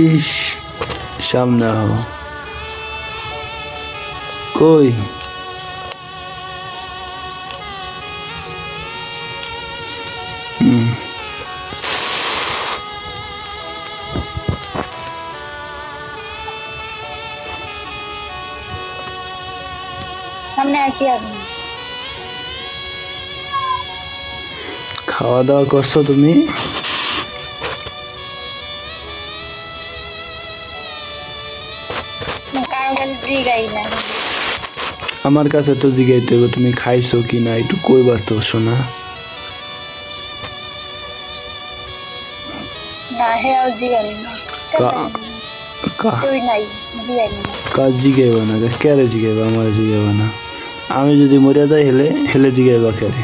ইস, সামনে হও কই খাওয়া দাওয়া করছো তুমি? আমার কাছে তো জিগাইতে হবে তুমি খাইছো কি না, একটু কইবা তো শোনা। কাজ জিগাইবা না, কেরে জিগাইবা? আমার জিগাইবা না। আমি যদি মরিয়া যাই হেলে হেলে জিগাইবা কেরে?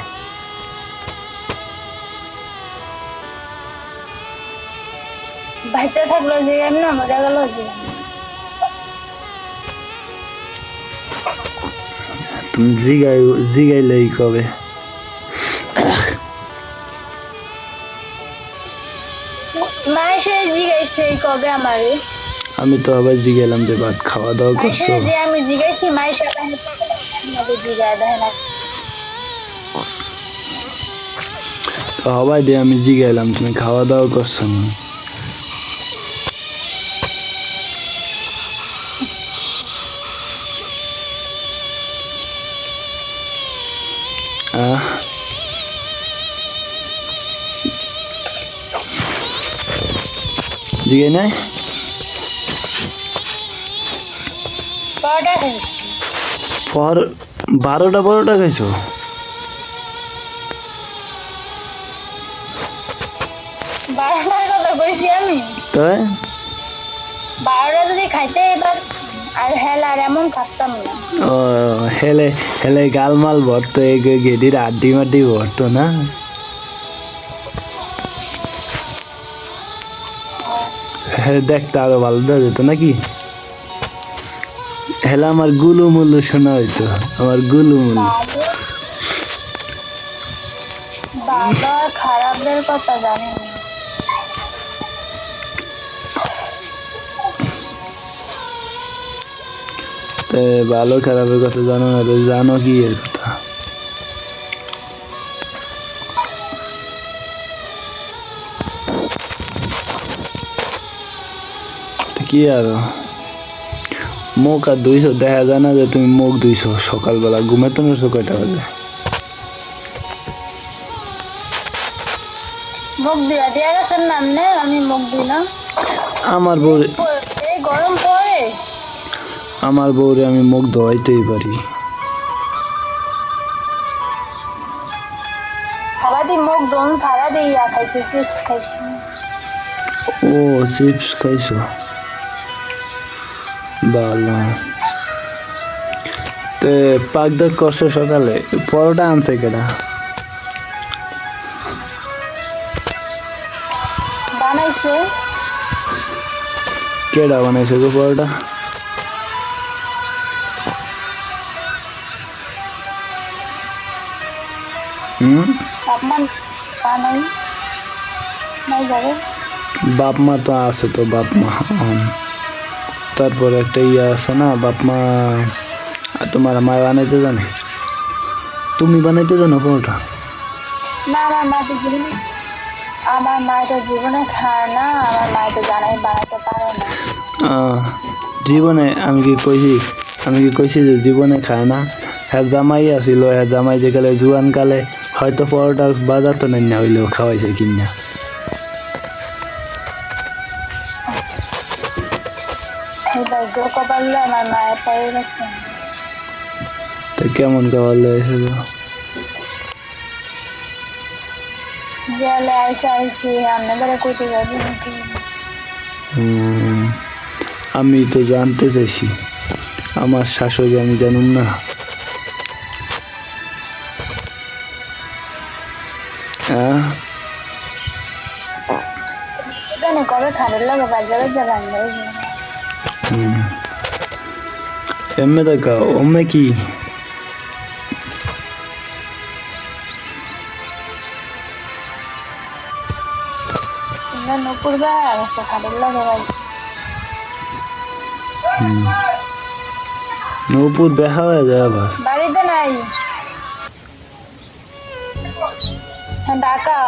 তুমি জিগাইলেই কবে? আমি তো আবার জিগাইলাম যে ভাত খাওয়া দাওয়া করছো। তো হবাই দিয়ে আমি জিগাইলাম তুমি খাওয়া দাওয়া করছো না। জিগাই নাই? পর 12টা পরোটা খাইছো? তাই 12টা যদি খাইতে এবার আর হেলার এমন খাতাম না। ও হেলে হেলে গালমাল ভরতো, গেডির আড্ডি মাড্ডি ভরতো না? হ্যাঁ দেখতে আরো ভালো দেওয়া যেত নাকি? হেলে আমার গুলু মুলু শোনা হইতো, আমার গুলু মুলু। বাবা খারাপের কথা জানি না। ভালো খারাপের কথা জানো না তো জানো কি এর কথা? কি আর মুখ আর ধুইছো? দেখা যায় না যে তুমি মুখ ধুইছো সকালবেলা? ঘুমে তো নড়ছো কয়টা বাজে? মুখ দিয়া দিয়া গেছেন না, আমি মুখ দিলাম। আমার বউরে এই গরম পড়ে, আমার বউরে আমি মুখ ধোয়াইতেই পারি। সারাদিন মুখ দোন সারা দিয়া খাইছি, চিপস খাইছি। ও চিপস খাইছো, ভালো। তে পাক দাক করছো সকালে? পরোটা আনছে কেডা? বানাইছে কেডা বানাইছে গো পরোটা? বাপ মা তো আছে, তো বাপ মা তারপর একটা ইয়ে আছে না, বাপ মা। তোমার মা বানাইতে জানে? তুমি বানাইতে জানো পরোটা? না, আমার মা তো জীবনে খায় না, আমার মা তো জানাই বানাতে পারে না। জীবনে আমি কি কইছি যে জীবনে খায় না? হ্যাঁ জামাই আসিল, হ্যাঁ জামাই যে গেলে জুয়ান কালে হয়তো পরোটা বাজার তো নেই না হইলেও খাওয়াইছে কিনা। আমার মায়ের পায়ে গেছে। তো কেমন খাবার লেগেছে গো? আমি তো জানতে চাইছি, আমার শাশুড়ি আমি জানুম না? এমনি দেখা ওমে কি আমরা নপুর বা রাস্তা খাবার লাগে ভাই নূপুর দেখা হয়ে যায় আবার বাড়িতে নাই হ্যাঁ ঢাকা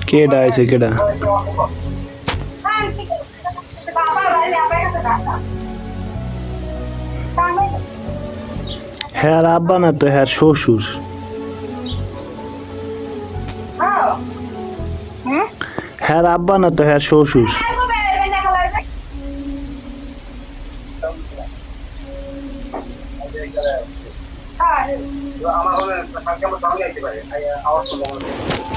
কেডা আছে কেডা হ্যাঁ আর আব্বা না তো হ্যাঁ শ্বশুর হুম হ্যাঁ আর আব্বা না তো হ্যাঁ শ্বশুর আমার